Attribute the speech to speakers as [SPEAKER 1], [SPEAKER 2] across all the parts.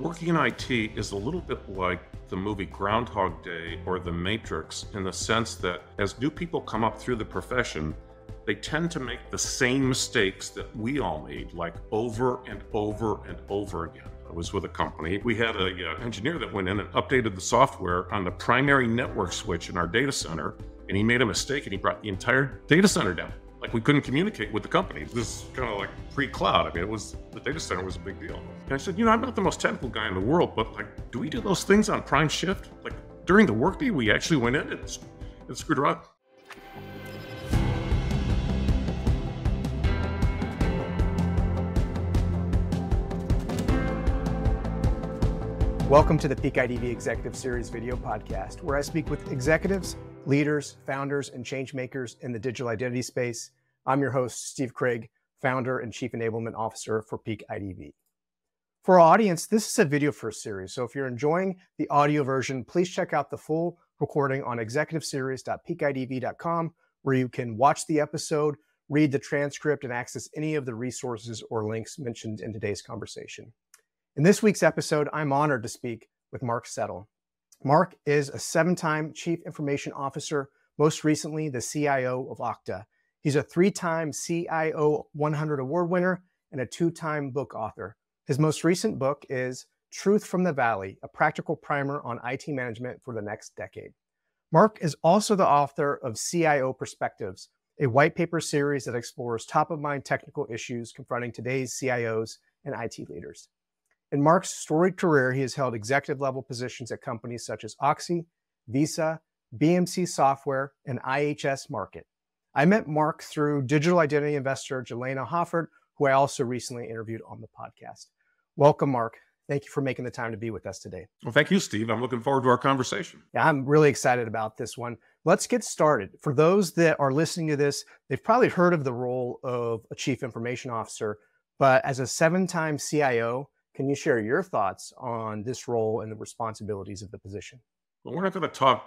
[SPEAKER 1] Working in IT is a little bit like the movie Groundhog Day or The Matrix in the sense that as new people come up through the profession, they tend to make the same mistakes that we all made, like over and over and over again. I was with a company. We had an engineer that went in and updated the software on the primary network switch in our data center, and he made a mistake and he brought the entire data center down. Like we couldn't communicate with the company. This is kind of like pre-cloud. I mean, the data center was a big deal. And I said, I'm not the most technical guy in the world, but like, do we do those things on prime shift? Like during the workday, we actually went in and screwed around.
[SPEAKER 2] Welcome to the Peak IDV Executive Series video podcast, where I speak with executives, leaders, founders, and change makers in the digital identity space. I'm your host, Steve Craig, founder and chief enablement officer for Peak IDV. For our audience, this is a video first series, so if you're enjoying the audio version, please check out the full recording on executiveseries.peakidv.com, where you can watch the episode, read the transcript, and access any of the resources or links mentioned in today's conversation. In this week's episode, I'm honored to speak with Mark Settle. Mark is a 7-time Chief Information Officer, most recently the CIO of Okta. He's a 3-time CIO 100 Award winner and a 2-time book author. His most recent book is Truth from the Valley, a practical primer on IT management for the next decade. Mark is also the author of CIO Perspectives, a white paper series that explores top-of-mind technical issues confronting today's CIOs and IT leaders. In Mark's storied career, he has held executive-level positions at companies such as Oxy, Visa, BMC Software, and IHS Markit. I met Mark through digital identity investor Jelena Hoffart, who I also recently interviewed on the podcast. Welcome, Mark. Thank you for making the time to be with us today.
[SPEAKER 1] Well, thank you, Steve. I'm looking forward to our conversation.
[SPEAKER 2] Yeah, I'm really excited about this one. Let's get started. For those that are listening to this, they've probably heard of the role of a chief information officer, but as a 7-time CIO, can you share your thoughts on this role and the responsibilities of the position?
[SPEAKER 1] Well, we're not going to talk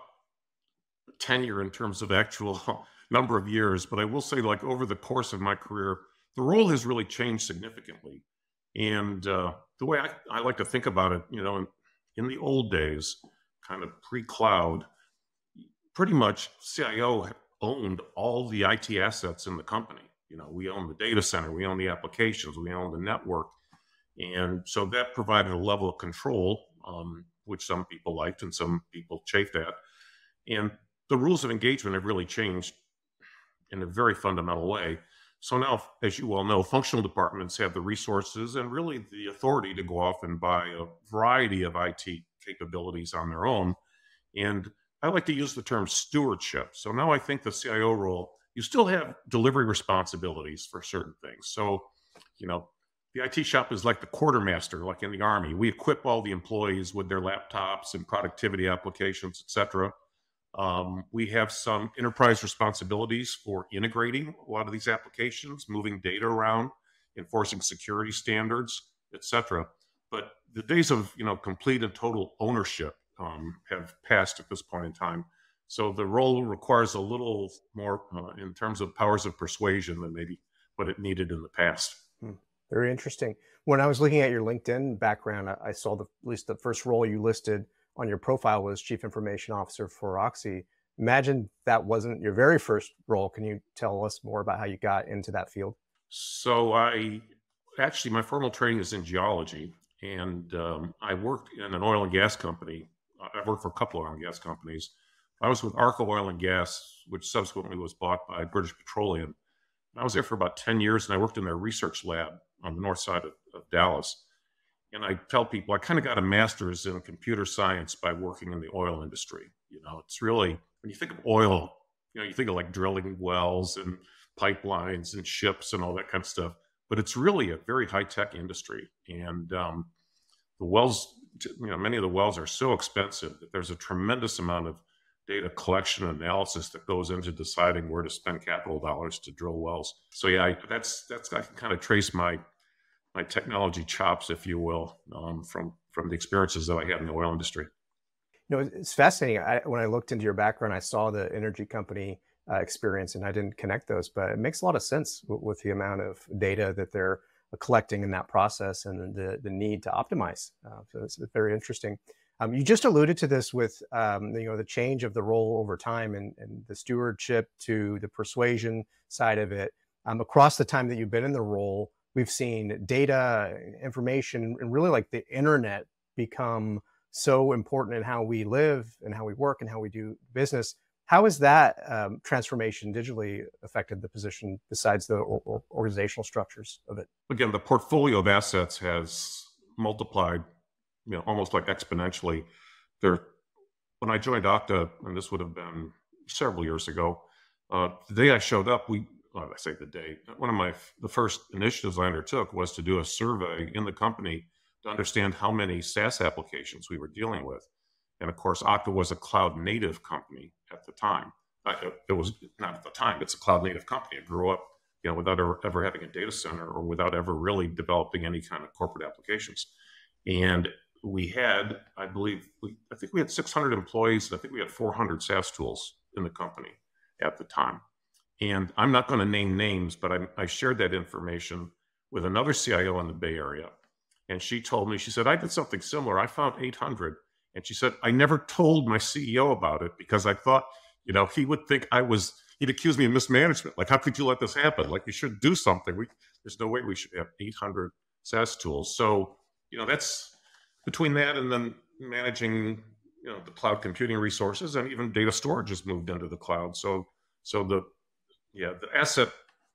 [SPEAKER 1] tenure in terms of actual number of years, but I will say, like, over the course of my career, the role has really changed significantly. And the way I like to think about it, in the old days, kind of pre-cloud, pretty much CIO owned all the IT assets in the company. We own the data center, we own the applications, we own the network. And so that provided a level of control, which some people liked and some people chafed at. And the rules of engagement have really changed in a very fundamental way. So now, as you well know, functional departments have the resources and really the authority to go off and buy a variety of IT capabilities on their own. And I like to use the term stewardship. So now I think the CIO role, you still have delivery responsibilities for certain things. So, the IT shop is like the quartermaster, like in the Army. We equip all the employees with their laptops and productivity applications, et cetera. We have some enterprise responsibilities for integrating a lot of these applications, moving data around, enforcing security standards, et cetera. But the days of complete and total ownership have passed at this point in time. So the role requires a little more in terms of powers of persuasion than maybe what it needed in the past.
[SPEAKER 2] Very interesting. When I was looking at your LinkedIn background, I saw at least the first role you listed on your profile was Chief Information Officer for Oxy. Imagine that wasn't your very first role. Can you tell us more about how you got into that field?
[SPEAKER 1] So my formal training is in geology, and I worked in an oil and gas company. I worked for a couple of oil and gas companies. I was with Arco Oil and Gas, which subsequently was bought by British Petroleum. I was there for about 10 years, and I worked in their research lab on the north side of Dallas. And I tell people I kind of got a master's in computer science by working in the oil industry. It's really, when you think of oil, you think of like drilling wells and pipelines and ships and all that kind of stuff. But it's really a very high-tech industry. And the wells, many of the wells are so expensive that there's a tremendous amount of data collection and analysis that goes into deciding where to spend capital dollars to drill wells. So yeah, I can kind of trace my technology chops, if you will, from the experiences that I had in the oil industry.
[SPEAKER 2] It's fascinating. When I looked into your background, I saw the energy company experience, and I didn't connect those, but it makes a lot of sense with the amount of data that they're collecting in that process and the need to optimize. So it's very interesting. You just alluded to this with the change of the role over time and the stewardship to the persuasion side of it. Across the time that you've been in the role, we've seen data, information, and really like the internet become so important in how we live and how we work and how we do business. How has that transformation digitally affected the position besides the organizational structures of it?
[SPEAKER 1] Again, the portfolio of assets has multiplied, almost like exponentially. When I joined Okta, and this would have been several years ago, the day I showed up, I say the day, one of the first initiatives I undertook was to do a survey in the company to understand how many SaaS applications we were dealing with. And of course, Okta was a cloud native company at the time. It was not at the time, it's a cloud native company. It grew up, without ever having a data center or without ever really developing any kind of corporate applications. And we had, I think we had 600 employees. And I think we had 400 SaaS tools in the company at the time. And I'm not going to name names, but I shared that information with another CIO in the Bay Area. And she told me, she said, I did something similar. I found 800. And she said, I never told my CEO about it because I thought, he would think he'd accuse me of mismanagement. Like, how could you let this happen? Like, you should do something. There's no way we should have 800 SaaS tools. So, that's between that and then managing, the cloud computing resources, and even data storage has moved into the cloud. So the asset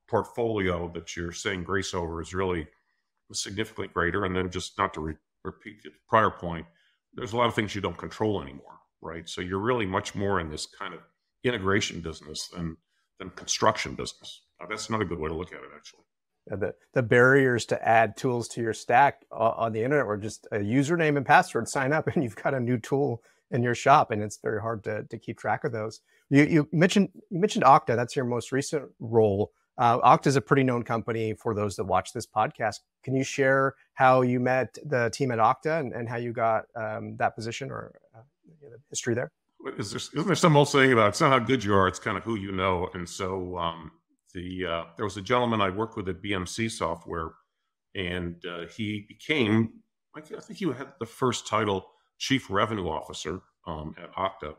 [SPEAKER 1] portfolio that you're saying grace over is really significantly greater. And then just not to repeat the prior point, there's a lot of things you don't control anymore, right? So you're really much more in this kind of integration business than construction business. That's another good way to look at it, actually.
[SPEAKER 2] The barriers to add tools to your stack on the internet, or just a username and password, sign up, and you've got a new tool in your shop, and it's very hard to keep track of those. You mentioned Okta. That's your most recent role. Okta is a pretty known company for those that watch this podcast. Can you share how you met the team at Okta and how you got that position, or the history there?
[SPEAKER 1] Isn't there some old saying about it's not how good you are, it's kind of who you know? And so there was a gentleman I worked with at BMC Software, and he became, I think he had the first title, Chief Revenue Officer at Okta.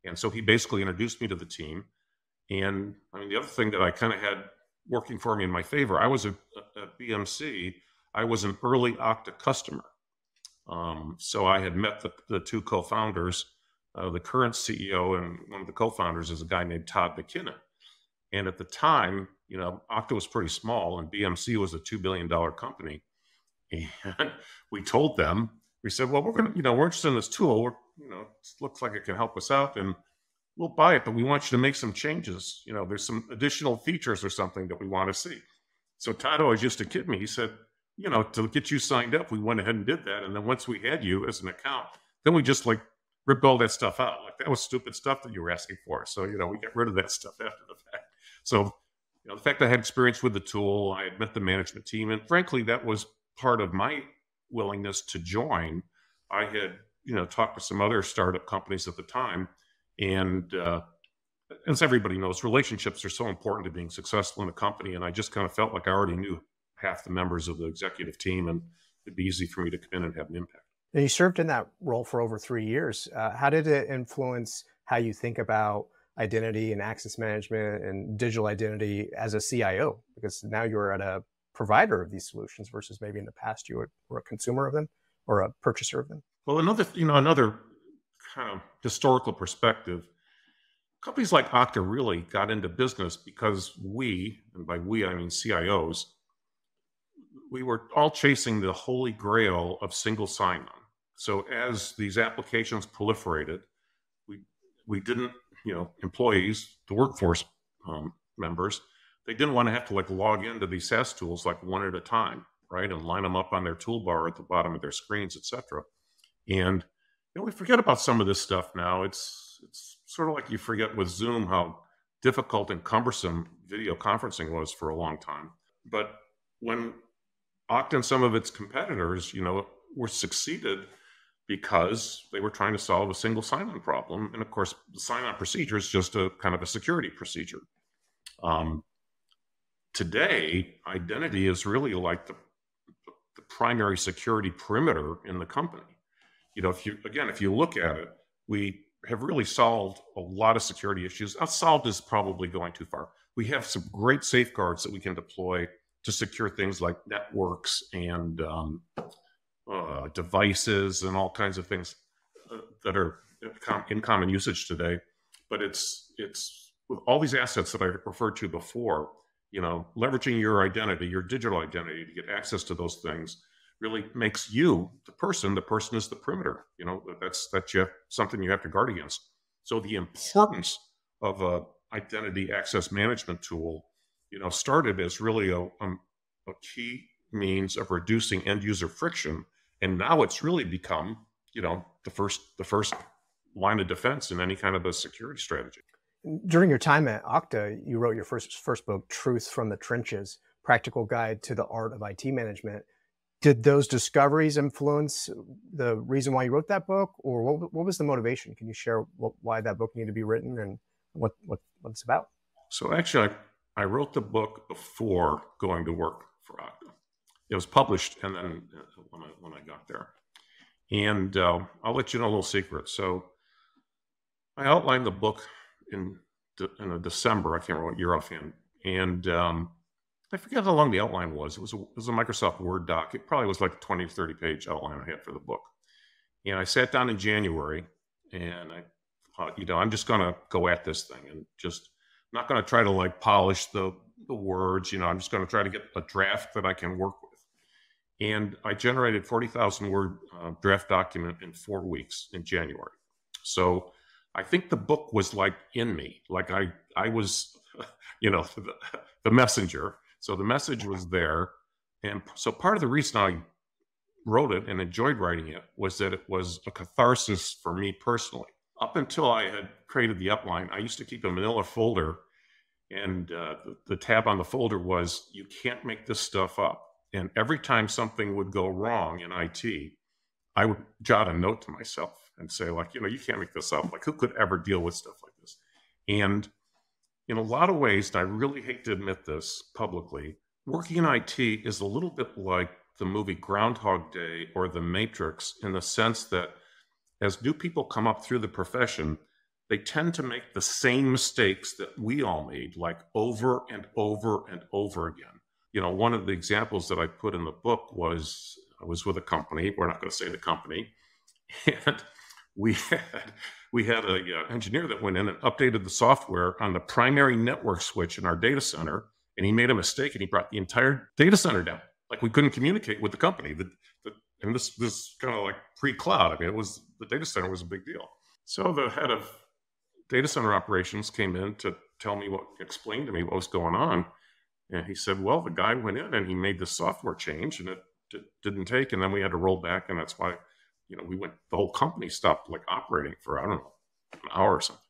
[SPEAKER 1] And so he basically introduced me to the team. And I mean, the other thing that I kind of had working for me in my favor, I was at BMC, I was an early Okta customer. So I had met the two co-founders. The current CEO and one of the co-founders is a guy named Todd McKinnon. And at the time, Okta was pretty small and BMC was a $2 billion company. And we told them, we said, well, we're interested in this tool. It looks like it can help us out and we'll buy it, but we want you to make some changes. There's some additional features or something that we want to see. So Todd always used to kid me. He said, to get you signed up, we went ahead and did that. And then once we had you as an account, then we just ripped all that stuff out. Like, that was stupid stuff that you were asking for. So, we got rid of that stuff after the fact. So, the fact that I had experience with the tool, I had met the management team, and frankly, that was part of my willingness to join. I had, talked to some other startup companies at the time, and as everybody knows, relationships are so important to being successful in a company, and I just kind of felt like I already knew half the members of the executive team, and it'd be easy for me to come in and have an impact.
[SPEAKER 2] And you served in that role for over 3 years. How did it influence how you think about identity and access management and digital identity as a CIO? Because now you're at a provider of these solutions versus maybe in the past you were a consumer of them or a purchaser of them.
[SPEAKER 1] Well, another kind of historical perspective, companies like Okta really got into business because we, and by we I mean CIOs, we were all chasing the holy grail of single sign-on. So as these applications proliferated, we didn't, employees, the workforce members, they didn't want to have to log into these SaaS tools one at a time, right? And line them up on their toolbar at the bottom of their screens, et cetera. And we forget about some of this stuff now. It's sort of like you forget with Zoom how difficult and cumbersome video conferencing was for a long time. But when Okta and some of its competitors, were succeeded because they were trying to solve a single sign-on problem. And of course, the sign-on procedure is just a kind of a security procedure. Today, identity is really like the primary security perimeter in the company. If you look at it, we have really solved a lot of security issues. Not solved is probably going too far. We have some great safeguards that we can deploy to secure things like networks and devices and all kinds of things that are in common usage today. But it's with all these assets that I referred to before, leveraging your identity, your digital identity, to get access to those things really makes you the person. The person is the perimeter. That's something you have to guard against. So the importance of a identity access management tool, started as really a key means of reducing end user friction, and now it's really become, the first line of defense in any kind of a security strategy.
[SPEAKER 2] During your time at Okta, you wrote your first book, Truth from the Trenches: Practical Guide to the Art of IT Management. Did those discoveries influence the reason why you wrote that book, or what was the motivation? Can you share why that book needed to be written and what it's about?
[SPEAKER 1] So actually, I wrote the book before going to work for Okta. It was published, and then when I got there, and I'll let you know a little secret. So I outlined the book in December. I can't remember what year offhand, and I forget how long the outline was. It was a Microsoft Word doc. It probably was like a 20 to 30 page outline I had for the book. And I sat down in January, and I thought, I'm just going to go at this thing and just not going to try to like polish the words. I'm just going to try to get a draft that I can work with. And I generated 40,000 word draft document in 4 weeks in January. So I think the book was like in me, like I was, the messenger. So the message was there. And so part of the reason I wrote it and enjoyed writing it was that it was a catharsis for me personally. Up until I had created the outline, I used to keep a manila folder, and the tab on the folder was, you can't make this stuff up. And every time something would go wrong in IT, I would jot a note to myself and say, like, you can't make this up. Like, who could ever deal with stuff like this? And in a lot of ways, and I really hate to admit this publicly, working in IT is a little bit like the movie Groundhog Day or The Matrix, in the sense that as new people come up through the profession, they tend to make the same mistakes that we all made, like over and over and over again. One of the examples that I put in the book was, I was with a company, we're not going to say the company, and we had an engineer that went in and updated the software on the primary network switch in our data center, and he made a mistake and he brought the entire data center down. Like, we couldn't communicate with the company. And this kind of like pre-cloud. I mean, the data center was a big deal. So the head of data center operations came in to explain to me what was going on. And he said, well, the guy went in and he made the software change, and it didn't take. And then we had to roll back. And that's why, the whole company stopped like operating for, I don't know, an hour or something.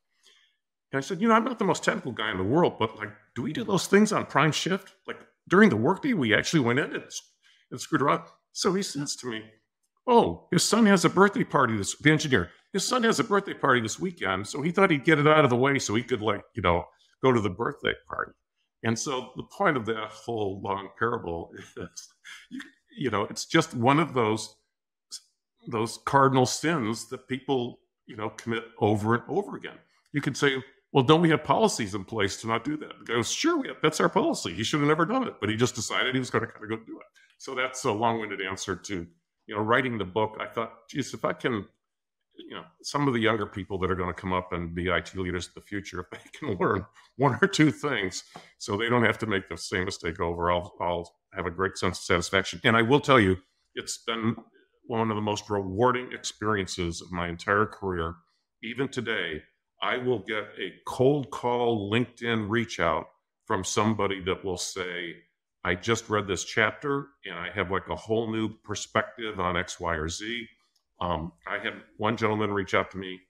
[SPEAKER 1] And I said, I'm not the most technical guy in the world, but like, do we do those things on prime shift? Like, during the workday, we actually went in and screwed around. So he says to me, oh, his son has a birthday party the engineer, his son has a birthday party this weekend. So he thought he'd get it out of the way so he could go to the birthday party. And so the point of that whole long parable is, it's just one of those cardinal sins that people, commit over and over again. You could say, well, don't we have policies in place to not do that? The guy goes, sure, that's our policy. He should have never done it, but he just decided he was going to kind of go do it. So that's a long-winded answer to, writing the book. I thought, geez, if I can, some of the younger people that are going to come up and be IT leaders in the future, if they can learn one or two things so they don't have to make the same mistake over, I'll have a great sense of satisfaction. And I will tell you, it's been one of the most rewarding experiences of my entire career. Even today, I will get a cold call LinkedIn reach out from somebody that will say, I just read this chapter and I have like a whole new perspective on X, Y, or Z. I had one gentleman reach out to me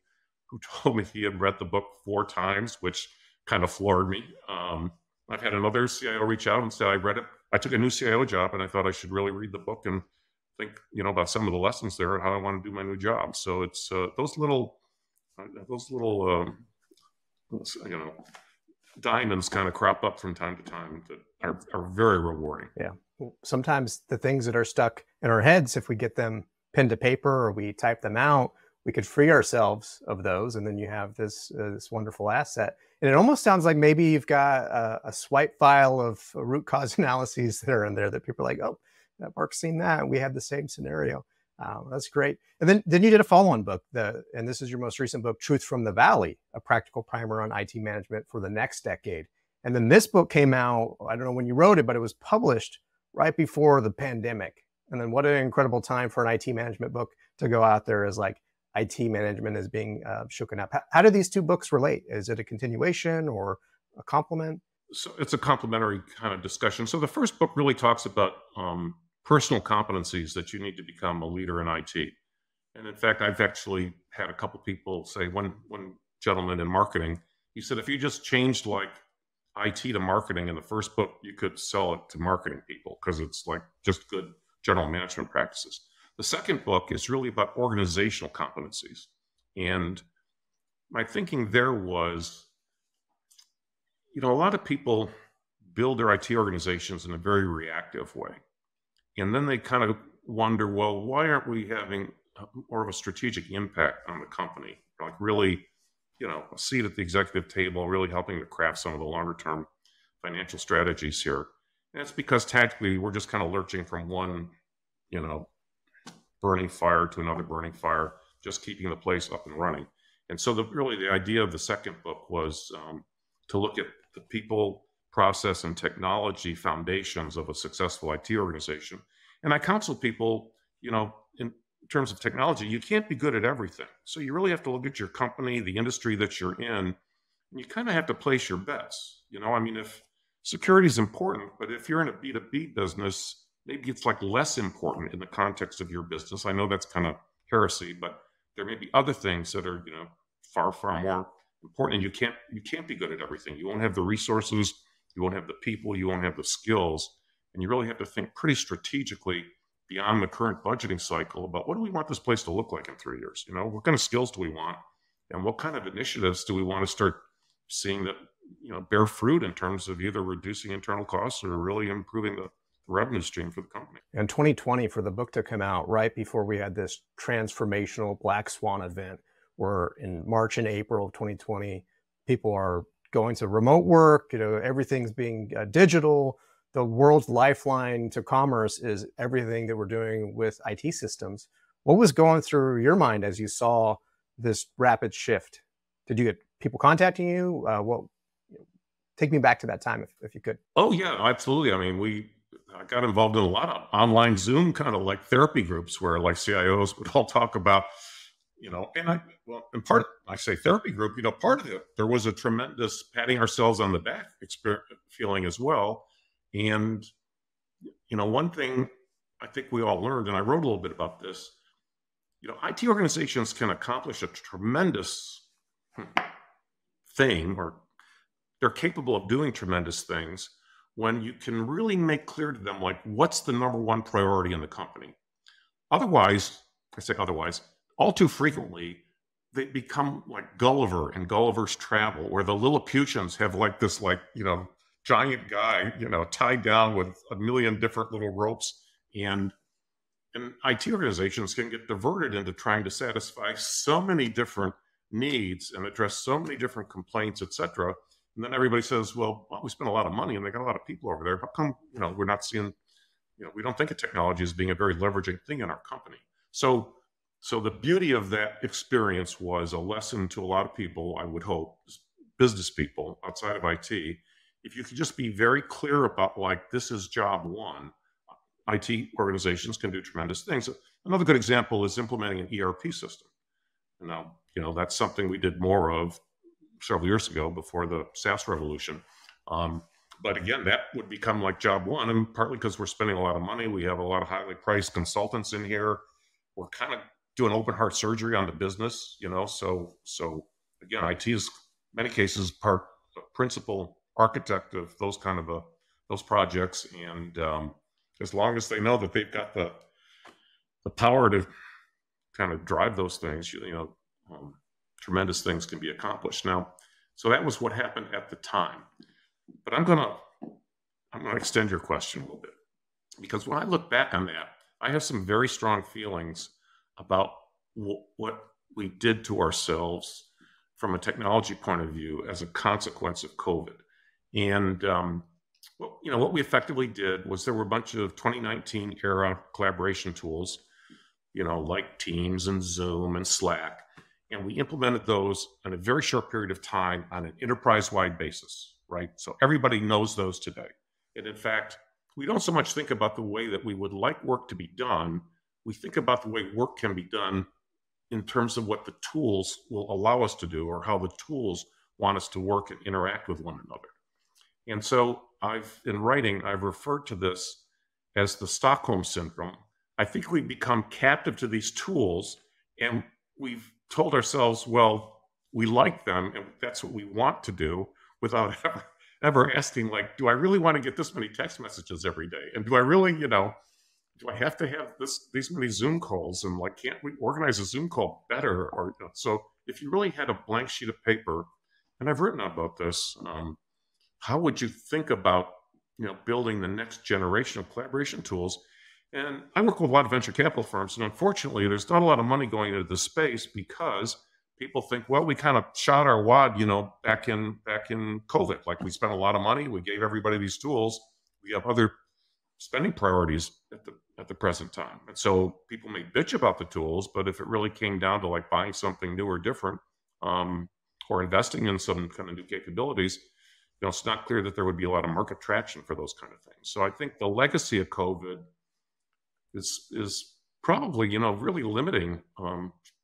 [SPEAKER 1] who told me he had read the book 4 times, which kind of floored me. I've had another CIO reach out and say, I read it. I took a new CIO job and I thought I should really read the book and think, about some of the lessons there and how I want to do my new job. So it's those little diamonds kind of crop up from time to time that are very rewarding.
[SPEAKER 2] Yeah. sometimes the things that are stuck in our heads, if we get them pen to paper or we type them out, we could free ourselves of those. And then you have this wonderful asset. And it almost sounds like maybe you've got a swipe file of root cause analyses that are in there that people are like, oh, Mark's seen that. And we have the same scenario. That's great. And then you did a follow-on book, and this is your most recent book, Truth from the Valley, a practical primer on IT management for the next decade. And then this book came out, I don't know when you wrote it, but it was published right before the pandemic. And then what an incredible time for an IT management book to go out there as like IT management is being shooken up. How do these two books relate? Is it a continuation or a complement?
[SPEAKER 1] So it's a complementary kind of discussion. So the first book really talks about personal competencies that you need to become a leader in IT. And in fact, I've actually had a couple people say, one gentleman in marketing, he said, if you just changed like IT to marketing in the first book, you could sell it to marketing people because it's like just good general management practices. The second book is really about organizational competencies. And my thinking there was, a lot of people build their IT organizations in a very reactive way. And then they kind of wonder, well, why aren't we having more of a strategic impact on the company? Like really, a seat at the executive table, really helping to craft some of the longer term financial strategies here. And it's because tactically we're just kind of lurching from one, burning fire to another burning fire, just keeping the place up and running. And so the idea of the second book was to look at the people, process, and technology foundations of a successful IT organization. And I counsel people, in terms of technology, you can't be good at everything. So you really have to look at your company, the industry that you're in, and you kind of have to place your bets. If security is important, but if you're in a B2B business, maybe it's like less important in the context of your business. I know that's kind of heresy, but there may be other things that are, far, far more important. And you can't be good at everything. You won't have the resources, you won't have the people, you won't have the skills. And you really have to think pretty strategically beyond the current budgeting cycle about what do we want this place to look like in 3 years? What kind of skills do we want? And what kind of initiatives do we want to start seeing that, bear fruit in terms of either reducing internal costs or really improving the revenue stream for the company?
[SPEAKER 2] In 2020, for the book to come out right before we had this transformational black swan event, where in March and April of 2020, people are going to remote work, everything's being digital. The world's lifeline to commerce is everything that we're doing with IT systems. What was going through your mind as you saw this rapid shift? Did you get people contacting you? Take me back to that time if you could.
[SPEAKER 1] Oh yeah, absolutely. I got involved in a lot of online Zoom kind of like therapy groups where like CIOs would all talk about, I say therapy group, part of it, there was a tremendous patting ourselves on the back feeling as well. And, one thing I think we all learned, and I wrote a little bit about this, IT organizations can accomplish a tremendous thing, or they're capable of doing tremendous things when you can really make clear to them, like, what's the number one priority in the company. Otherwise, all too frequently, they become like Gulliver and Gulliver's Travel, where the Lilliputians have like this, giant guy, tied down with a million different little ropes. And IT organizations can get diverted into trying to satisfy so many different needs and address so many different complaints, et cetera. And then everybody says, well, we spent a lot of money and they got a lot of people over there. How come, we're not seeing, we don't think of technology as being a very leveraging thing in our company. So the beauty of that experience was a lesson to a lot of people, I would hope, business people outside of IT. If you could just be very clear about, like, this is job one, IT organizations can do tremendous things. Another good example is implementing an ERP system. And now, that's something we did more of several years ago before the SaaS revolution. But again, that would become like job one, and partly because we're spending a lot of money. We have a lot of highly priced consultants in here. We're kind of doing open heart surgery on the business, So again, IT is in many cases principal architect of those kind of those projects, and as long as they know that they've got the power to kind of drive those things, tremendous things can be accomplished. Now, so that was what happened at the time. But I'm gonna extend your question a little bit. Because when I look back on that, I have some very strong feelings about what we did to ourselves from a technology point of view as a consequence of COVID. And what we effectively did was there were a bunch of 2019 era collaboration tools, like Teams and Zoom and Slack, and we implemented those in a very short period of time on an enterprise-wide basis, right? So everybody knows those today. And in fact, we don't so much think about the way that we would like work to be done. We think about the way work can be done in terms of what the tools will allow us to do or how the tools want us to work and interact with one another. And so in writing, I've referred to this as the Stockholm Syndrome. I think we've become captive to these tools and we've told ourselves, well, we like them and that's what we want to do without ever asking, like, do I really want to get this many text messages every day? And do I really, do I have to have these many Zoom calls? And like, can't we organize a Zoom call better? Or so if you really had a blank sheet of paper, and I've written about this, how would you think about building the next generation of collaboration tools? And I work with a lot of venture capital firms, and unfortunately, there's not a lot of money going into this space because people think, well, we kind of shot our wad, back in COVID. Like we spent a lot of money, we gave everybody these tools. We have other spending priorities at the present time, and so people may bitch about the tools, but if it really came down to like buying something new or different, or investing in some kind of new capabilities, it's not clear that there would be a lot of market traction for those kind of things. So I think the legacy of COVID is probably, really limiting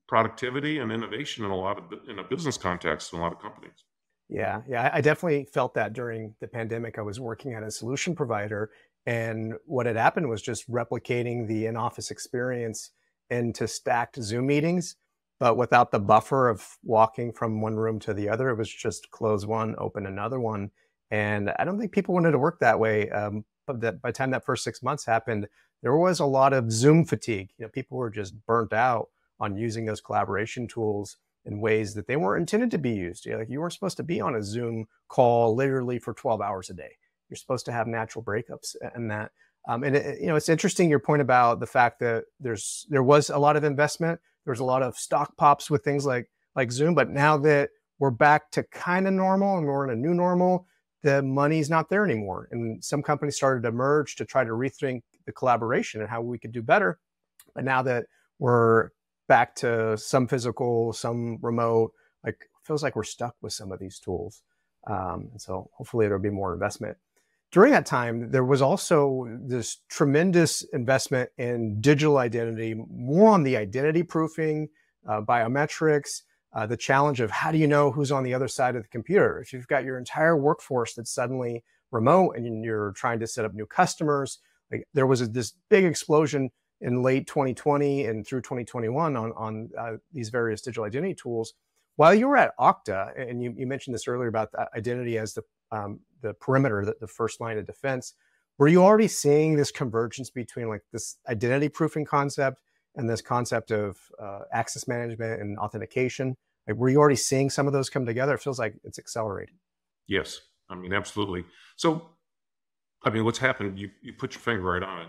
[SPEAKER 1] productivity and innovation in a business context in a lot of companies.
[SPEAKER 2] Yeah, I definitely felt that during the pandemic. I was working at a solution provider, and what had happened was just replicating the in-office experience into stacked Zoom meetings, but without the buffer of walking from one room to the other. It was just close one, open another one. And I don't think people wanted to work that way. But by the time that first 6 months happened, there was a lot of Zoom fatigue. People were just burnt out on using those collaboration tools in ways that they weren't intended to be used. Like you weren't supposed to be on a Zoom call literally for 12 hours a day. You're supposed to have natural breakups and that. It's interesting your point about the fact that there was a lot of investment. There was a lot of stock pops with things like Zoom, but now that we're back to kind of normal and we're in a new normal, the money's not there anymore. And some companies started to merge to try to rethink the collaboration and how we could do better. But now that we're back to some physical, some remote, like feels like we're stuck with some of these tools. And so hopefully there'll be more investment. During that time, there was also this tremendous investment in digital identity, more on the identity proofing, biometrics, the challenge of how do you know who's on the other side of the computer? If you've got your entire workforce that's suddenly remote and you're trying to set up new customers, like there was this big explosion in late 2020 and through 2021 on these various digital identity tools. While you were at Okta, and you mentioned this earlier about the identity as the perimeter, the first line of defense, were you already seeing this convergence between like this identity proofing concept and this concept of access management and authentication? Like, were you already seeing some of those come together? It feels like it's accelerated.
[SPEAKER 1] Yes, absolutely. So, what's happened, you put your finger right on it.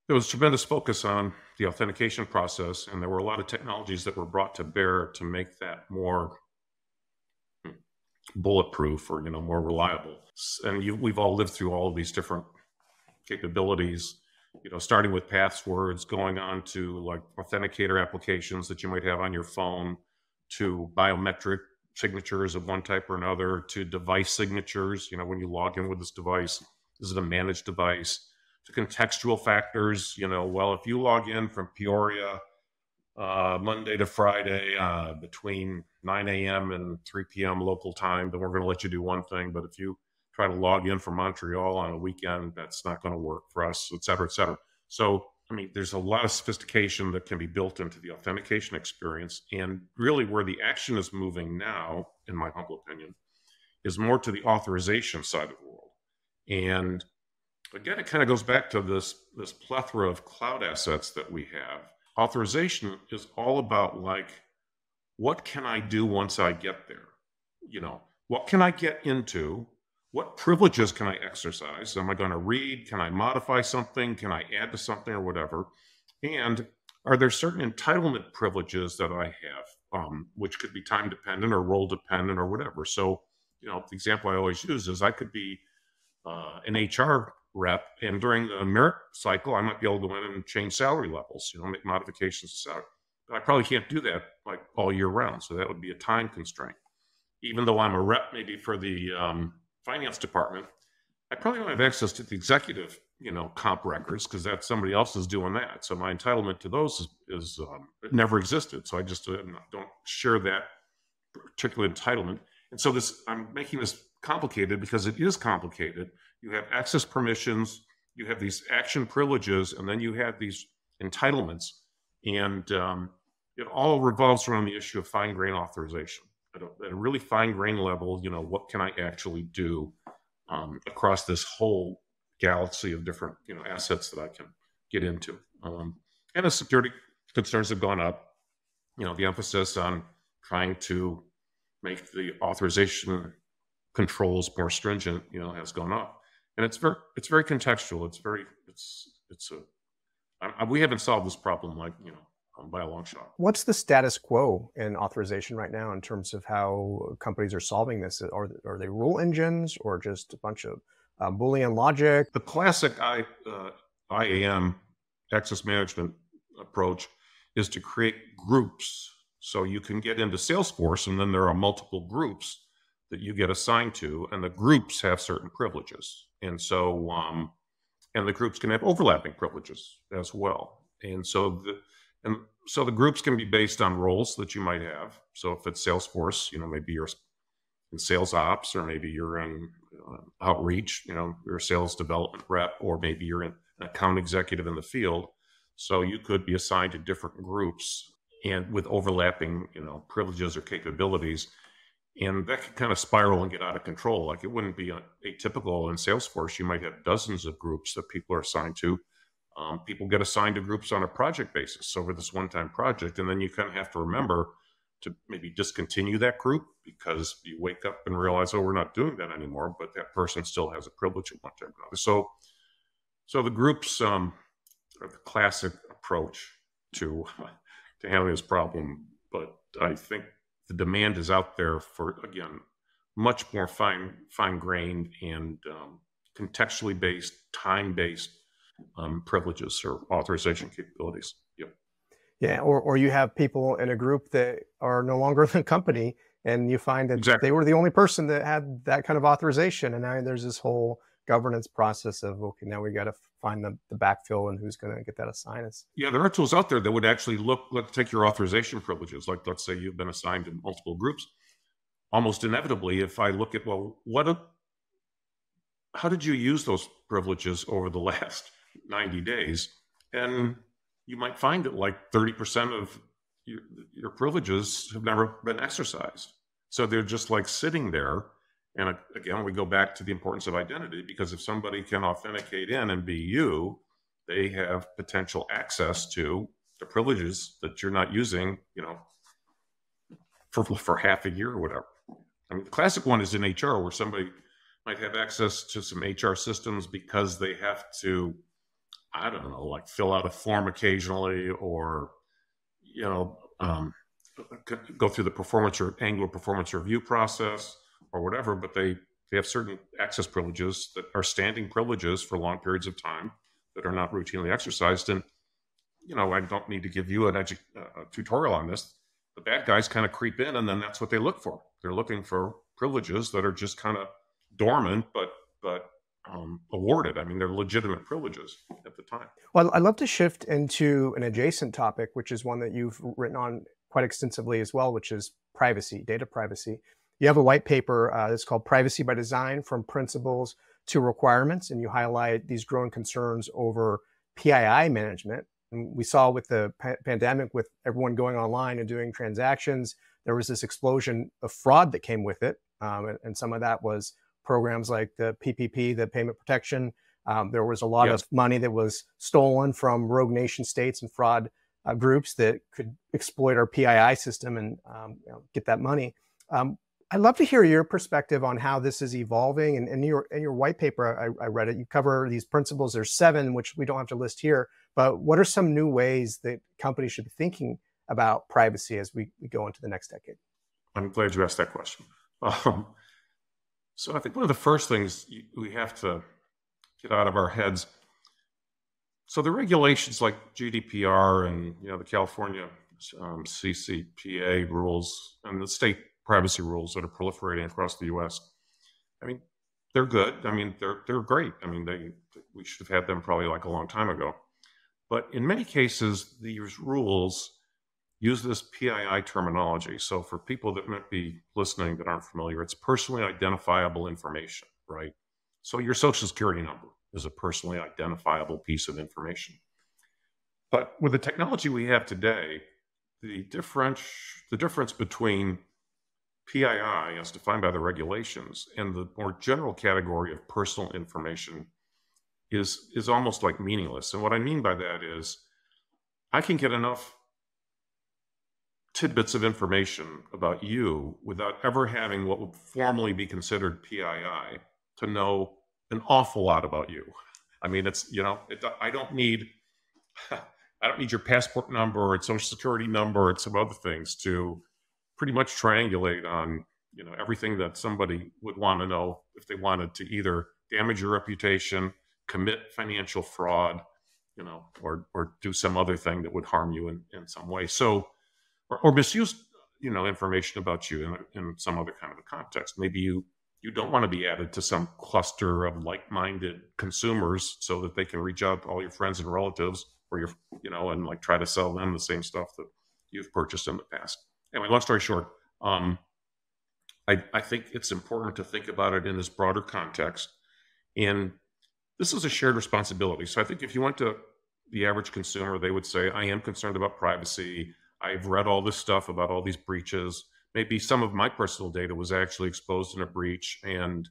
[SPEAKER 1] There was tremendous focus on the authentication process, and there were a lot of technologies that were brought to bear to make that more bulletproof or more reliable. And we've all lived through all of these different capabilities, starting with passwords, going on to like authenticator applications that you might have on your phone, to biometric signatures of one type or another, to device signatures. When you log in with this device, is it a managed device? To contextual factors, well, if you log in from Peoria Monday to Friday between 9 a.m. and 3 p.m. local time, then we're going to let you do one thing. But if you try to log in from Montreal on a weekend, that's not going to work for us, et cetera, et cetera. So, there's a lot of sophistication that can be built into the authentication experience. And really where the action is moving now, in my humble opinion, is more to the authorization side of the world. And again, it kind of goes back to this plethora of cloud assets that we have. Authorization is all about like, what can I do once I get there? What can I get into? what privileges can I exercise? Am I going to read? Can I modify something? Can I add to something or whatever? And are there certain entitlement privileges that I have, which could be time dependent or role dependent or whatever? So, the example I always use is I could be an HR rep, and during the merit cycle, I might be able to go in and change salary levels, make modifications to salary. But I probably can't do that like all year round. So that would be a time constraint. Even though I'm a rep maybe for the finance department, I probably don't have access to the executive, comp records because that's somebody else is doing that. So my entitlement to those is it never existed. So I just don't share that particular entitlement. And so I'm making this complicated because it is complicated. You have access permissions, you have these action privileges, and then you have these entitlements. And it all revolves around the issue of fine-grained authorization. At a really fine-grained level, what can I actually do across this whole galaxy of different, assets that I can get into. And as security concerns have gone up, the emphasis on trying to make the authorization controls more stringent, has gone up. And it's very contextual. We haven't solved this problem by a long shot.
[SPEAKER 2] What's the status quo in authorization right now in terms of how companies are solving this? Are they rule engines or just a bunch of Boolean logic?
[SPEAKER 1] The classic IAM, access management approach, is to create groups. So you can get into Salesforce, and then there are multiple groups that you get assigned to, and the groups have certain privileges. And so, and the groups can have overlapping privileges as well. And so the groups can be based on roles that you might have. So if it's Salesforce, maybe you're in sales ops, or maybe you're in outreach, you're a sales development rep, or maybe you're an account executive in the field. So you could be assigned to different groups and with overlapping, privileges or capabilities. And that can kind of spiral and get out of control. Like, it wouldn't be atypical in Salesforce. You might have dozens of groups that people are assigned to. People get assigned to groups on a project basis over this one-time project. And then you kind of have to remember to maybe discontinue that group because you wake up and realize, oh, we're not doing that anymore, but that person still has a privilege at one time or another. So the groups are the classic approach to handling this problem. But I think the demand is out there for, again, much more fine-grained and contextually based, time-based privileges or authorization capabilities. Yep.
[SPEAKER 2] Yeah, or you have people in a group that are no longer in the company, and you find that
[SPEAKER 1] Exactly.
[SPEAKER 2] they were the only person that had that kind of authorization, and now there's this whole governance process of, okay, now we got to find the backfill and who's going to get that assigned.
[SPEAKER 1] Yeah, there are tools out there that would actually take your authorization privileges. Like, let's say you've been assigned to multiple groups. Almost inevitably, if I look at, how did you use those privileges over the last 90 days? And you might find that like 30% of your privileges have never been exercised. So they're just like sitting there. And again, we go back to the importance of identity, because if somebody can authenticate in and be you, they have potential access to the privileges that you're not using, for half a year or whatever. I mean, the classic one is in HR, where somebody might have access to some HR systems because they have to, I don't know, like fill out a form occasionally, or, go through the annual performance review process or whatever, but they have certain access privileges that are standing privileges for long periods of time that are not routinely exercised. And, I don't need to give you a tutorial on this. The bad guys kind of creep in, and then that's what they look for. They're looking for privileges that are just kind of dormant, but awarded. I mean, they're legitimate privileges at the time.
[SPEAKER 2] Well, I'd love to shift into an adjacent topic, which is one that you've written on quite extensively as well, which is privacy, data privacy. You have a white paper that's called Privacy by Design: From Principles to Requirements, and you highlight these growing concerns over PII management. And we saw with the pandemic, with everyone going online and doing transactions, there was this explosion of fraud that came with it. And some of that was programs like the PPP, the payment protection. There was a lot of money that was stolen from rogue nation states and fraud groups that could exploit our PII system and get that money. I'd love to hear your perspective on how this is evolving. And in your white paper, I read it, you cover these principles. There's 7, which we don't have to list here, but what are some new ways that companies should be thinking about privacy as we go into the next decade?
[SPEAKER 1] I'm glad you asked that question. So I think one of the first things we have to get out of our heads, so the regulations like GDPR and the California CCPA rules and the state privacy rules that are proliferating across the U.S. I mean, they're good. I mean, they're great. I mean, we should have had them probably like a long time ago. But in many cases, these rules use this PII terminology. So for people that might be listening that aren't familiar, it's personally identifiable information, right? So your social security number is a personally identifiable piece of information. But with the technology we have today, the difference between PII, as defined by the regulations, and the more general category of personal information is almost like meaningless. And what I mean by that is I can get enough tidbits of information about you without ever having what would formally be considered PII to know an awful lot about you. I mean, I don't need your passport number or social security number and some other things to pretty much triangulate on, everything that somebody would want to know if they wanted to either damage your reputation, commit financial fraud, or do some other thing that would harm you in some way. So, or misuse, information about you in some other kind of a context. Maybe you don't want to be added to some cluster of like-minded consumers so that they can reach out to all your friends and relatives or and like try to sell them the same stuff that you've purchased in the past. Anyway, long story short, I think it's important to think about it in this broader context. And this is a shared responsibility. So I think if you went to the average consumer, they would say, I am concerned about privacy. I've read all this stuff about all these breaches. Maybe some of my personal data was actually exposed in a breach. And,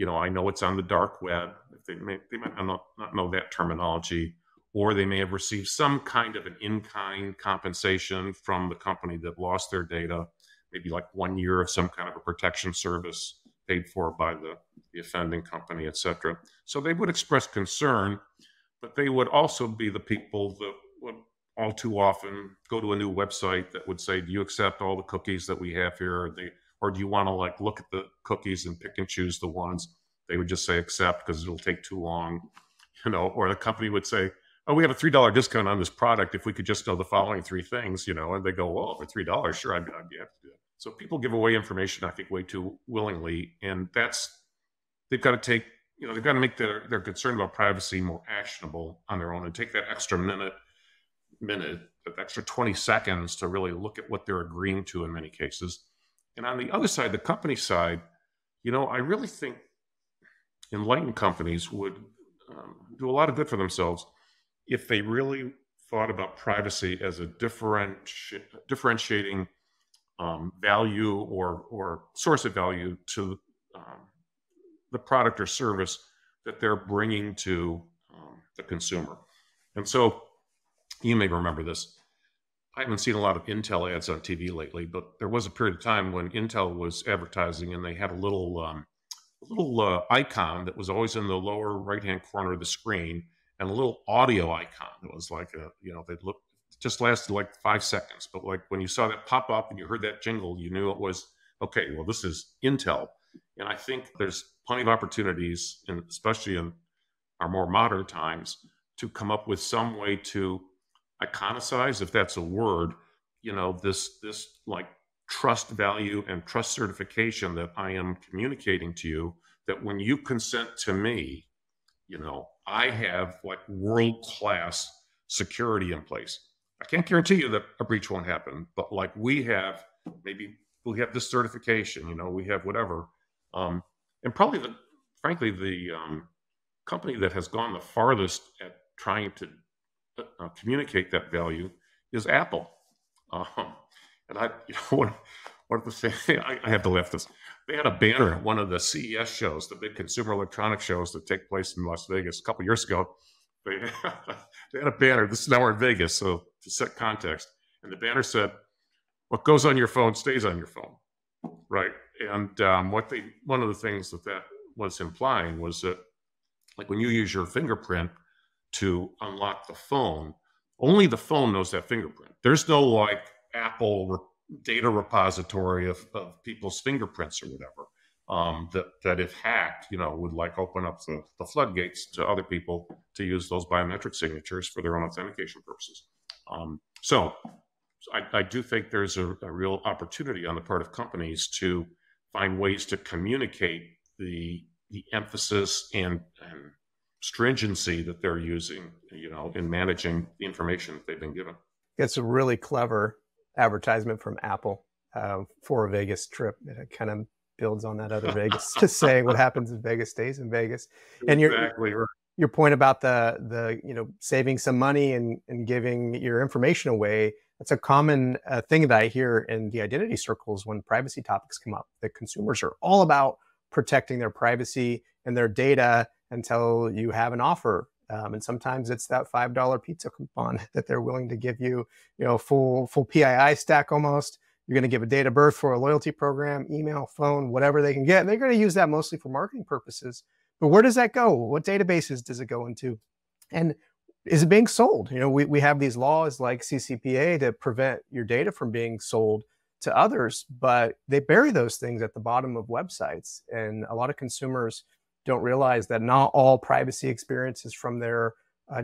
[SPEAKER 1] I know it's on the dark web. They might not know that terminology. Or they may have received some kind of an in-kind compensation from the company that lost their data, maybe like 1 year of some kind of a protection service paid for by the offending company, et cetera. So they would express concern, but they would also be the people that would all too often go to a new website that would say, do you accept all the cookies that we have here? Or do you want to like look at the cookies and pick and choose the ones? They would just say accept because it'll take too long, or the company would say, oh, we have a $3 discount on this product if we could just know the following 3 things, and they go, well, for $3, sure, I'd be happy to do that. So people give away information, I think, way too willingly. And they've got to make their concern about privacy more actionable on their own and take that extra minute, that extra 20 seconds to really look at what they're agreeing to in many cases. And on the other side, the company side, I really think enlightened companies would do a lot of good for themselves if they really thought about privacy as a differentiating value or source of value to the product or service that they're bringing to the consumer. And so you may remember this. I haven't seen a lot of Intel ads on TV lately, but there was a period of time when Intel was advertising and they had a little icon that was always in the lower right-hand corner of the screen, and a little audio icon that was like just lasted like 5 seconds. But like when you saw that pop up and you heard that jingle, you knew it was, okay, well, this is Intel. And I think there's plenty of opportunities, and especially in our more modern times, to come up with some way to iconicize, if that's a word, this like trust value and trust certification that I am communicating to you, that when you consent to me, I have like world-class security in place. I can't guarantee you that a breach won't happen, but like we have this certification, we have whatever. And probably frankly, the company that has gone the farthest at trying to communicate that value is Apple. And one of the things, I have to laugh this. They had a banner at one of the CES shows, the big consumer electronics shows that take place in Las Vegas a couple years ago. They had a banner. This is now we're in Vegas, so to set context. And the banner said, what goes on your phone stays on your phone, right? And one of the things that was implying was that, like, when you use your fingerprint to unlock the phone, only the phone knows that fingerprint. There's no like Apple data repository of people's fingerprints or whatever. That if hacked, would like open up the floodgates to other people to use those biometric signatures for their own authentication purposes. So I do think there's a real opportunity on the part of companies to find ways to communicate the emphasis and stringency that they're using, in managing the information that they've been given.
[SPEAKER 2] It's a really clever advertisement from Apple for a Vegas trip. It kind of builds on that other Vegas, just saying what happens in Vegas stays in Vegas. And
[SPEAKER 1] exactly right.
[SPEAKER 2] Your point about the saving some money and giving your information away, that's a common thing that I hear in the identity circles when privacy topics come up. The consumers are all about protecting their privacy and their data until you have an offer. And sometimes it's that $5 pizza coupon that they're willing to give you, full PII stack almost. You're going to give a date of birth for a loyalty program, email, phone, whatever they can get. And they're going to use that mostly for marketing purposes. But where does that go? What databases does it go into? And is it being sold? We have these laws like CCPA to prevent your data from being sold to others, but they bury those things at the bottom of websites. And a lot of consumers don't realize that not all privacy experiences from their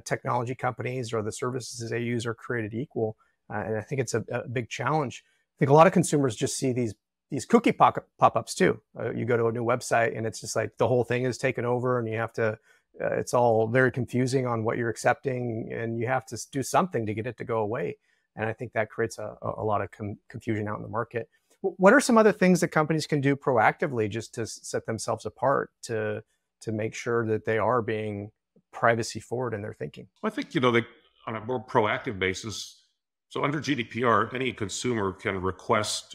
[SPEAKER 2] technology companies or the services they use are created equal. And I think it's a big challenge. I think a lot of consumers just see these cookie pop-ups too. You go to a new website and it's just like the whole thing is taken over, and you have to, it's all very confusing on what you're accepting, and you have to do something to get it to go away. And I think that creates a lot of confusion out in the market. What are some other things that companies can do proactively just to set themselves apart to make sure that they are being privacy forward in their thinking?
[SPEAKER 1] Well, I think, they, on a more proactive basis, so under GDPR, any consumer can request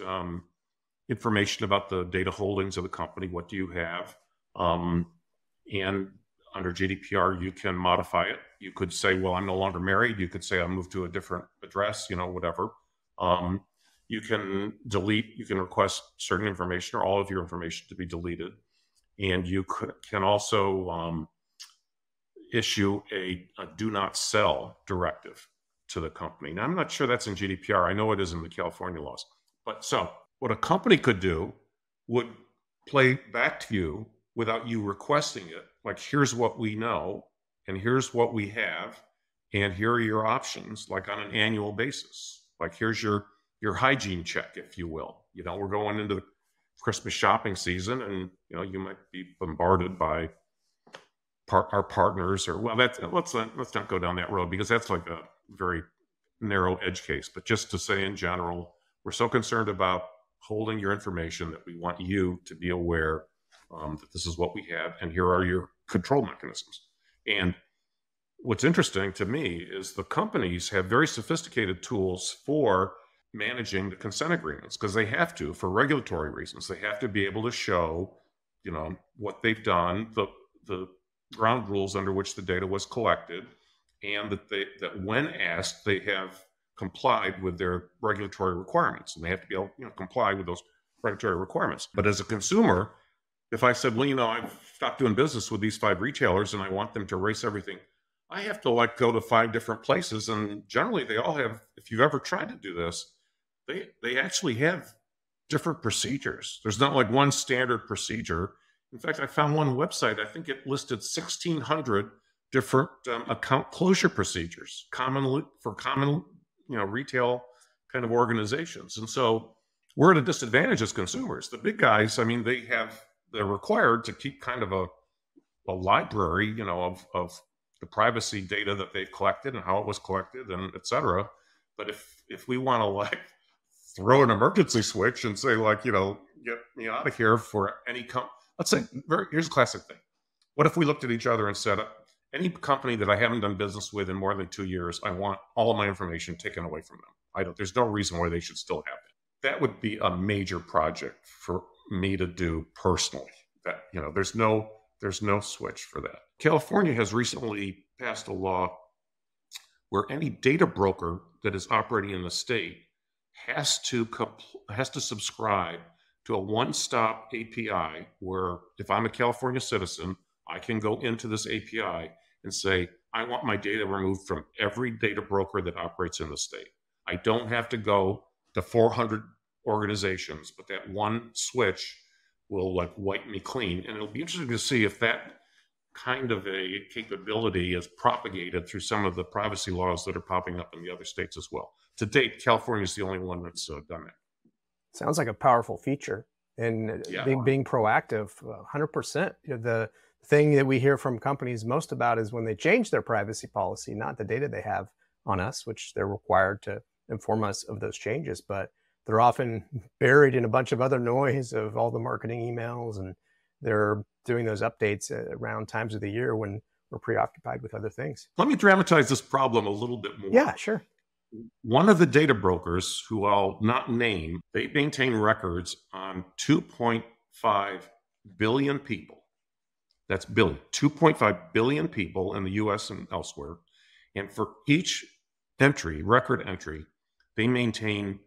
[SPEAKER 1] information about the data holdings of the company. What do you have? And under GDPR, you can modify it. You could say, well, I'm no longer married. You could say I moved to a different address, whatever. You can delete, you can request certain information or all of your information to be deleted. And you can also issue a do not sell directive to the company. Now, I'm not sure that's in GDPR. I know it is in the California laws. But so what a company could do would play back to you without you requesting it. Like, here's what we know, and here's what we have, and here are your options, like on an annual basis. Like, here's your hygiene check, if you will. We're going into the Christmas shopping season, and you might be bombarded by our partners, or let's not go down that road, because that's like a very narrow edge case. But just to say in general, we're so concerned about holding your information that we want you to be aware that this is what we have, and here are your control mechanisms. And what's interesting to me is the companies have very sophisticated tools for managing the consent agreements, because they have to, for regulatory reasons. They have to be able to show, what they've done, the ground rules under which the data was collected, and that when asked, they have complied with their regulatory requirements, and they have to be able to comply with those regulatory requirements. But as a consumer, if I said, well, I've stopped doing business with these 5 retailers and I want them to erase everything, I have to go to 5 different places. And generally they all have, if you've ever tried to do this, they actually have different procedures. There's not like one standard procedure. In fact, I found one website, I think it listed 1,600 different account closure procedures, common retail kind of organizations. And so we're at a disadvantage as consumers. The big guys, they're required to keep kind of a library, of the privacy data that they've collected and how it was collected, and et cetera. But if we want to throw an emergency switch and say get me out of here for any let's say, here's a classic thing. What if we looked at each other and said, any company that I haven't done business with in more than 2 years, I want all of my information taken away from them. There's no reason why they should still have it. That would be a major project for me to do personally. That, there's no switch for that. California has recently passed a law where any data broker that is operating in the state has to subscribe to a one-stop API where if I'm a California citizen, I can go into this API and say, I want my data removed from every data broker that operates in the state. I don't have to go to 400 organizations, but that one switch will like wipe me clean. And it'll be interesting to see if that kind of a capability is propagated through some of the privacy laws that are popping up in the other states as well. To date, California is the only one that's done that.
[SPEAKER 2] Sounds like a powerful feature, and
[SPEAKER 1] Yeah.
[SPEAKER 2] being proactive, 100%. The thing that we hear from companies most about is when they change their privacy policy, not the data they have on us, which they're required to inform us of those changes, but they're often buried in a bunch of other noise of all the marketing emails, and they're doing those updates around times of the year when we're preoccupied with other things.
[SPEAKER 1] Let me dramatize this problem a little bit more.
[SPEAKER 2] Yeah, sure.
[SPEAKER 1] One of the data brokers, who I'll not name, they maintain records on 2.5 billion people. That's billion, 2.5 billion people in the US and elsewhere. And for each entry, record entry, they maintain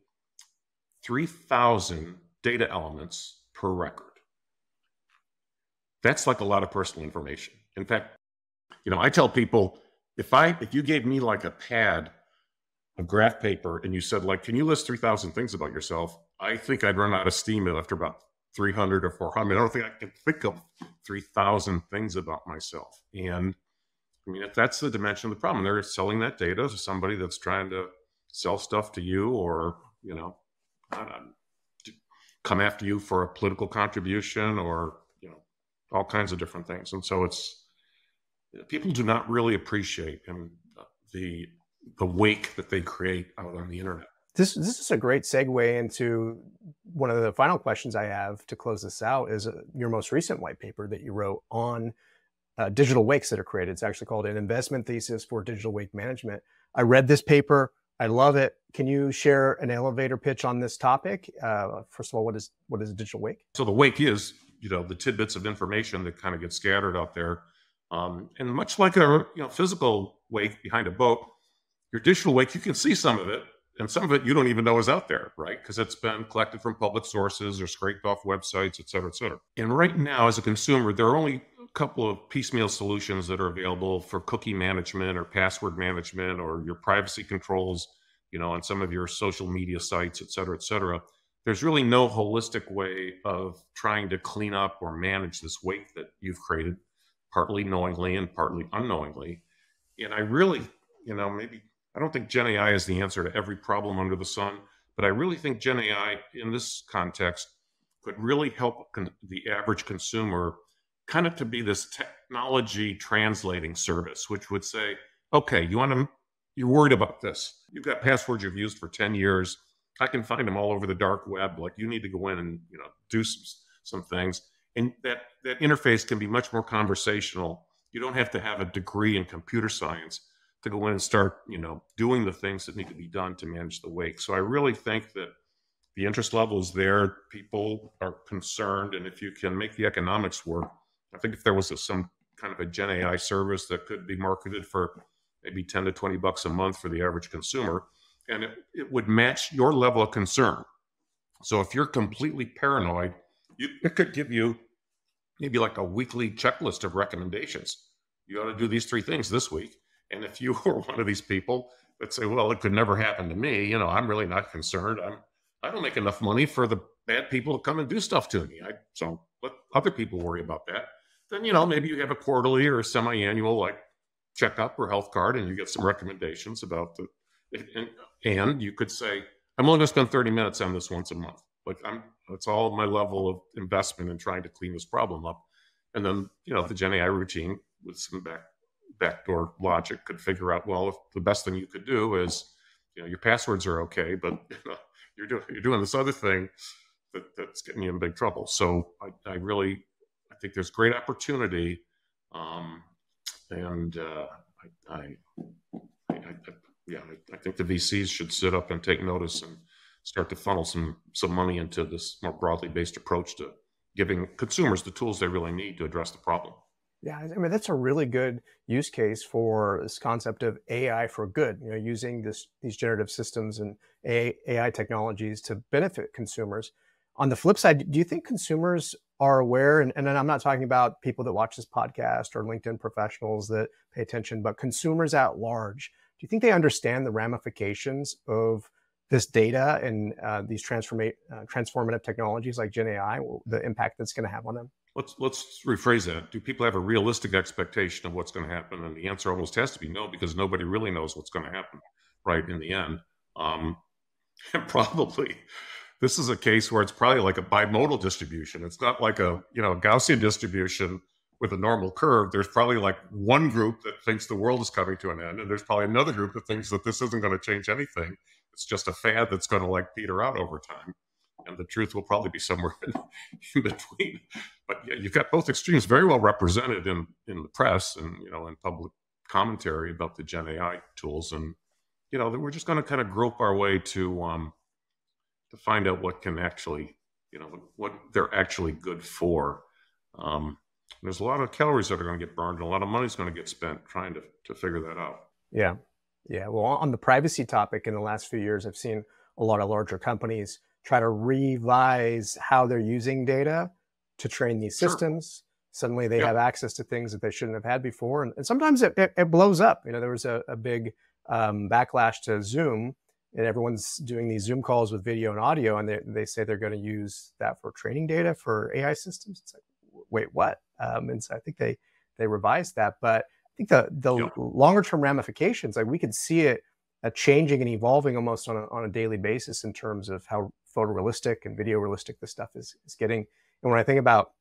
[SPEAKER 1] 3,000 data elements per record. That's like a lot of personal information. In fact, I tell people, if you gave me like a pad, a graph paper, and you said, like, can you list 3,000 things about yourself? I think I'd run out of steam after about 300 or 400. I don't think I can think of 3,000 things about myself. And if that's the dimension of the problem, they're selling that data to somebody that's trying to sell stuff to you, or, come after you for a political contribution, or, all kinds of different things. And so people do not really appreciate the wake that they create out on the internet.
[SPEAKER 2] This is a great segue into one of the final questions I have to close this out, is your most recent white paper that you wrote on digital wakes that are created. It's actually called An Investment Thesis for Digital Wake Management. I read this paper. I love it. Can you share an elevator pitch on this topic? First of all, what is a digital wake?
[SPEAKER 1] So the wake is, the tidbits of information that kind of get scattered out there. And much like a physical wake behind a boat, your digital wake, you can see some of it, and some of it you don't even know is out there, right? Because it's been collected from public sources or scraped off websites, et cetera, et cetera. And right now, as a consumer, there are only a couple of piecemeal solutions that are available for cookie management or password management or your privacy controls, on some of your social media sites, et cetera, et cetera. There's really no holistic way of trying to clean up or manage this wake that you've created, partly knowingly and partly unknowingly. And I really, maybe I don't think Gen AI is the answer to every problem under the sun, but I really think Gen AI in this context could really help the average consumer kind of to be this technology translating service, which would say, okay, you're worried about this. You've got passwords you've used for 10 years. I can find them all over the dark web. Like, you need to go in and, do some things. And that interface can be much more conversational. You don't have to have a degree in computer science to go in and start, doing the things that need to be done to manage the wake. So I really think that the interest level is there. People are concerned. And if you can make the economics work, I think if there was some kind of a Gen AI service that could be marketed for maybe 10 to 20 bucks a month for the average consumer, and it would match your level of concern. So if you're completely paranoid, it could give you maybe like a weekly checklist of recommendations. You ought to do these 3 things this week. And if you were one of these people that say, well, it could never happen to me, I'm really not concerned. I don't make enough money for the bad people to come and do stuff to me. So let other people worry about that. Then, maybe you have a quarterly or a semi-annual like checkup or health card, and you get some recommendations about and you could say, I'm only going to spend 30 minutes on this once a month. Like, that's all my level of investment in trying to clean this problem up. And then, the Gen AI routine with some backdoor logic could figure out, well, if the best thing you could do is, your passwords are okay, but you're doing this other thing that's getting you in big trouble. So I think there's great opportunity. I think the VCs should sit up and take notice and start to funnel some money into this more broadly based approach to giving consumers the tools they really need to address the problem.
[SPEAKER 2] Yeah, I mean, that's a really good use case for this concept of AI for good, using these generative systems and AI technologies to benefit consumers. On the flip side, do you think consumers are aware, and then I'm not talking about people that watch this podcast or LinkedIn professionals that pay attention, but consumers at large, do you think they understand the ramifications of this data and these transformative technologies like Gen AI, the impact that's going to have on them?
[SPEAKER 1] Let's rephrase that. Do people have a realistic expectation of what's going to happen? And the answer almost has to be no, because nobody really knows what's going to happen, right, in the end. And probably this is a case where it's probably like a bimodal distribution. It's not like a Gaussian distribution with a normal curve. There's probably like one group that thinks the world is coming to an end, and there's probably another group that thinks that this isn't going to change anything. It's just a fad that's going to like peter out over time. And the truth will probably be somewhere in between. But yeah, you've got both extremes very well represented in the press and in public commentary about the Gen AI tools. And we're just going to kind of grope our way to find out what can actually, what they're actually good for. There's a lot of calories that are going to get burned, and a lot of money is going to get spent trying to figure that out.
[SPEAKER 2] Yeah. Well, on the privacy topic, in the last few years, I've seen a lot of larger companies try to revise how they're using data to train these systems. Suddenly they have access to things that they shouldn't have had before. And sometimes it blows up. There was a big backlash to Zoom, and everyone's doing these Zoom calls with video and audio, and they say they're going to use that for training data for AI systems. It's like, wait, what? And so I think they revised that. But I think the longer term ramifications, like we could see it changing and evolving almost on a daily basis in terms of how photorealistic and video realistic this stuff is getting. And when I think about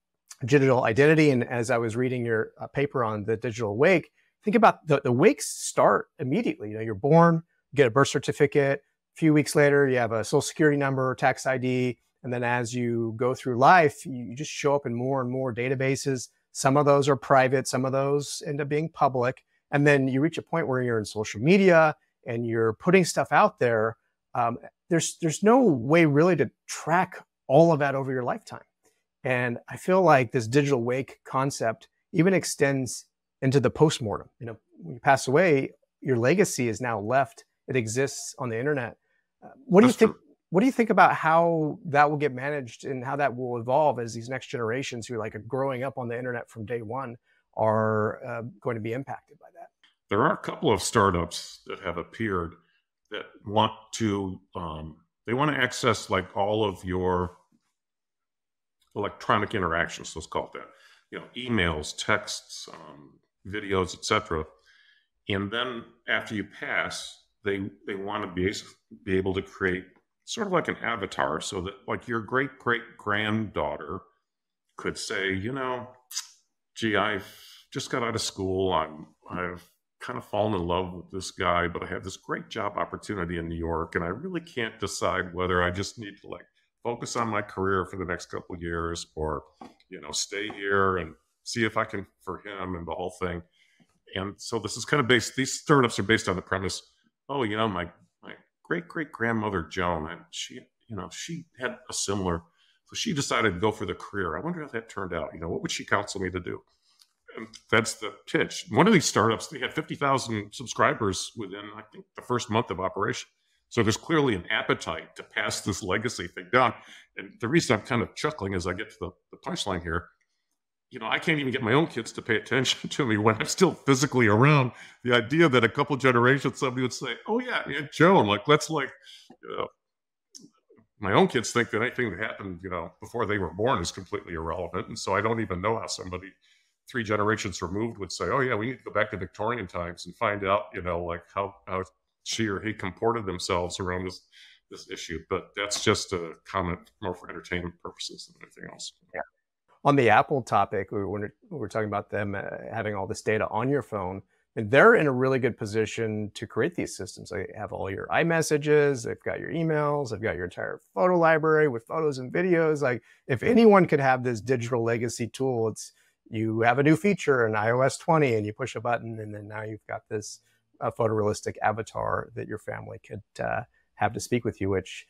[SPEAKER 2] digital identity, and as I was reading your paper on the digital wake, think about the wakes start immediately. You're born, you get a birth certificate, a few weeks later, you have a social security number, tax ID. And then as you go through life, you just show up in more and more databases. Some of those are private, some of those end up being public. And then you reach a point where you're in social media and you're putting stuff out there. There's no way really to track all of that over your lifetime. And I feel like this digital wake concept even extends into the postmortem. When you pass away, your legacy is now left. It exists on the internet. What do you think? What do you think about how that will get managed and how that will evolve as these next generations who are growing up on the internet from day one are going to be impacted by that?
[SPEAKER 1] There are a couple of startups that have appeared that want to access like all of your electronic interactions, let's call it that, emails, texts, videos, etc. And then after you pass, they want to be able to create sort of like an avatar, so that like your great-great-granddaughter could say, gee, I've just got out of school. I've kind of fallen in love with this guy, but I have this great job opportunity in New York, and I really can't decide whether I just need to focus on my career for the next couple of years, or stay here and see if I can for him and the whole thing. And so this is kind of these startups are based on the premise, my great-great-grandmother Joan, and she had a similar, so she decided to go for the career. I wonder how that turned out. What would she counsel me to do? And that's the pitch. One of these startups, they had 50,000 subscribers within, I think, the first month of operation. So there's clearly an appetite to pass this legacy thing down. And the reason I'm kind of chuckling as I get to the punchline here, I can't even get my own kids to pay attention to me when I'm still physically around. The idea that a couple generations, somebody would say, oh yeah, Joan, my own kids think that anything that happened, before they were born is completely irrelevant. And so I don't even know how somebody 3 generations removed would say, oh yeah, we need to go back to Victorian times and find out, how she or he comported themselves around this issue. But that's just a comment more for entertainment purposes than anything else.
[SPEAKER 2] Yeah. On the Apple topic, we're talking about them having all this data on your phone, and they're in a really good position to create these systems. They have all your iMessages, they've got your emails, they've got your entire photo library with photos and videos. Like, if anyone could have this digital legacy tool, it's you have a new feature in iOS 20 and you push a button, and then now you've got this photorealistic avatar that your family could have to speak with you, which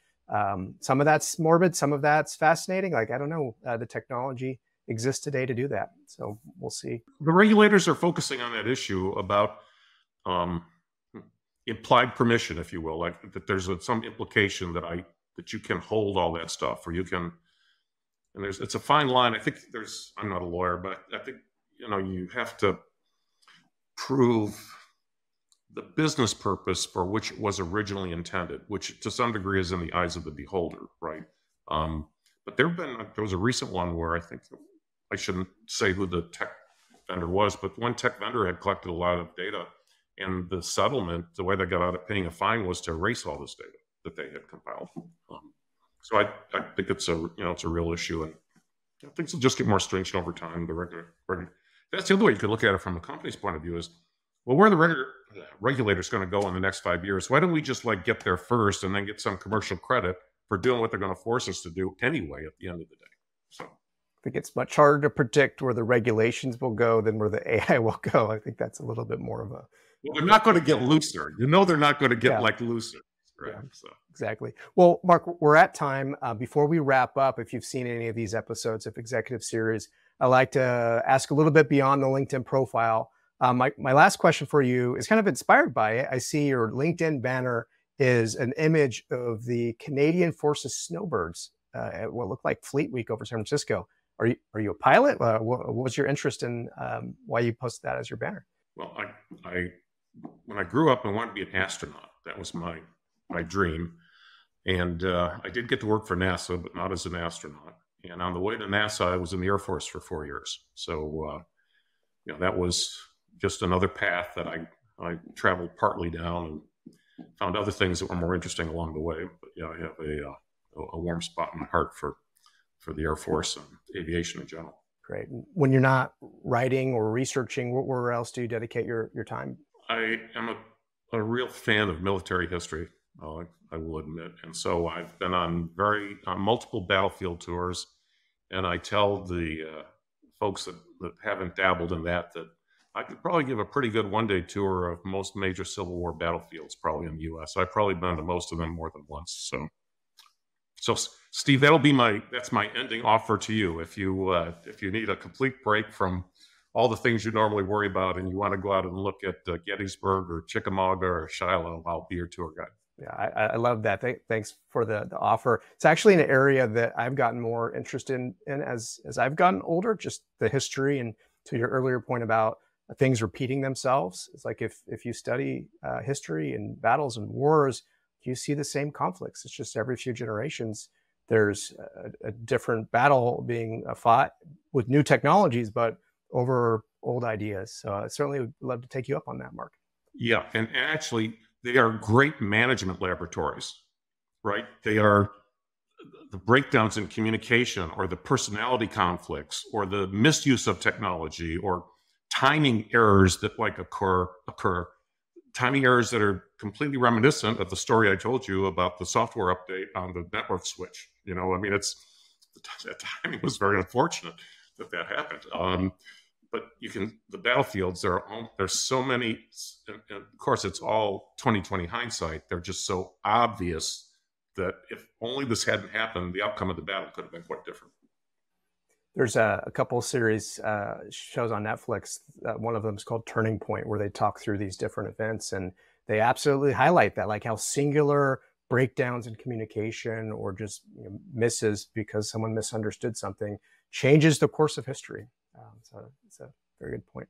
[SPEAKER 2] some of that's morbid, some of that's fascinating. I don't know, the technology exists today to do that. So we'll see.
[SPEAKER 1] The regulators are focusing on that issue about implied permission, if you will, that there's some implication that you can hold all that stuff, or you can And it's a fine line. I think I'm not a lawyer, but I think, you have to prove the business purpose for which it was originally intended, which to some degree is in the eyes of the beholder, right? But there was a recent one where I shouldn't say who the tech vendor was, but one tech vendor had collected a lot of data, and the settlement, the way they got out of paying a fine, was to erase all this data that they had compiled. So I think it's a real issue, and things will just get more stringent over time. That's the other way you could look at it from a company's point of view is, well, where are the regulators going to go in the next 5 years? Why don't we just get there first and then get some commercial credit for doing what they're going to force us to do anyway at the end of the day? So
[SPEAKER 2] I think it's much harder to predict where the regulations will go than where the AI will go. I think that's a little bit more of a...
[SPEAKER 1] Well, they're not going to get looser. They're not going to get looser. Right.
[SPEAKER 2] Yeah,
[SPEAKER 1] so.
[SPEAKER 2] Exactly. Well, Mark, we're at time. Before we wrap up, if you've seen any of these episodes of Executive Series, I like to ask a little bit beyond the LinkedIn profile. My last question for you is kind of inspired by it. I see your LinkedIn banner is an image of the Canadian Forces snowbirds at what looked like Fleet Week over San Francisco. Are you a pilot? What was your interest in why you posted that as your banner?
[SPEAKER 1] Well, when I grew up, I wanted to be an astronaut. That was my dream. And I did get to work for NASA, but not as an astronaut. And on the way to NASA, I was in the Air Force for 4 years. So, that was just another path that I traveled partly down and found other things that were more interesting along the way. But I have a warm spot in my heart for the Air Force and aviation in general.
[SPEAKER 2] Great. When you're not writing or researching, where else do you dedicate your time?
[SPEAKER 1] I am a real fan of military history, I will admit. And so I've been on multiple battlefield tours, and I tell the folks that haven't dabbled in that I could probably give a pretty good one-day tour of most major Civil War battlefields, probably in the U.S. I've probably been to most of them more than once. So Steve, that's my ending offer to you. If you need a complete break from all the things you normally worry about and you want to go out and look at Gettysburg or Chickamauga or Shiloh, I'll be your tour guide.
[SPEAKER 2] Yeah, I love that. Thanks for the offer. It's actually an area that I've gotten more interested in as I've gotten older, just the history. And to your earlier point about things repeating themselves, it's like if you study history and battles and wars, you see the same conflicts. It's just every few generations, there's a different battle being fought with new technologies, but over old ideas. So I certainly would love to take you up on that, Mark.
[SPEAKER 1] Yeah, and actually, they are great management laboratories, right? They are the breakdowns in communication or the personality conflicts or the misuse of technology or timing errors that occur, timing errors that are completely reminiscent of the story I told you about the software update on the network switch. The timing was very unfortunate that happened. But the battlefields, there's so many, and of course it's all 2020 hindsight. They're just so obvious that if only this hadn't happened, the outcome of the battle could have been quite different.
[SPEAKER 2] There's a couple of series shows on Netflix. One of them is called Turning Point, where they talk through these different events, and they absolutely highlight that, like how singular breakdowns in communication or just misses because someone misunderstood something changes the course of history. So it's a very good point.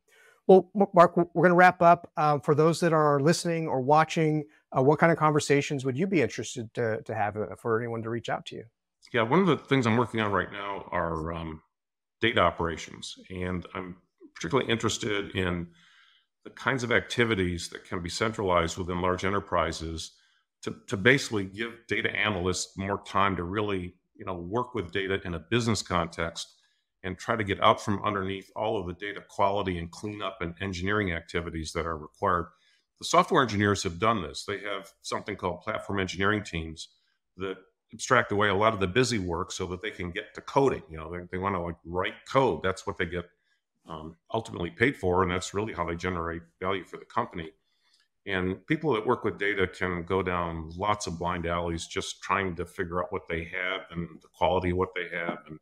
[SPEAKER 2] Well, Mark, we're going to wrap up. For those that are listening or watching, what kind of conversations would you be interested to have for anyone to reach out to you?
[SPEAKER 1] Yeah, one of the things I'm working on right now are data operations. And I'm particularly interested in the kinds of activities that can be centralized within large enterprises to basically give data analysts more time to really, work with data in a business context and try to get out from underneath all of the data quality and cleanup and engineering activities that are required. The software engineers have done this. They have something called platform engineering teams that abstract away a lot of the busy work so that they can get to coding. They want to write code. That's what they get ultimately paid for, and that's really how they generate value for the company. And people that work with data can go down lots of blind alleys just trying to figure out what they have and the quality of what they have, and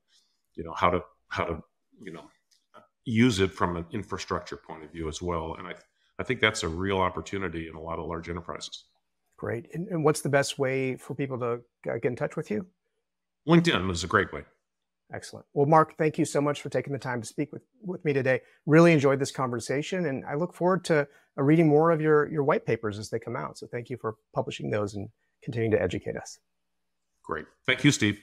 [SPEAKER 1] how to use it from an infrastructure point of view as well. And I think that's a real opportunity in a lot of large enterprises.
[SPEAKER 2] Great. And what's the best way for people to get in touch with you?
[SPEAKER 1] LinkedIn is a great way.
[SPEAKER 2] Excellent. Well, Mark, thank you so much for taking the time to speak with me today. Really enjoyed this conversation, and I look forward to reading more of your white papers as they come out. So thank you for publishing those and continuing to educate us.
[SPEAKER 1] Great. Thank you, Steve.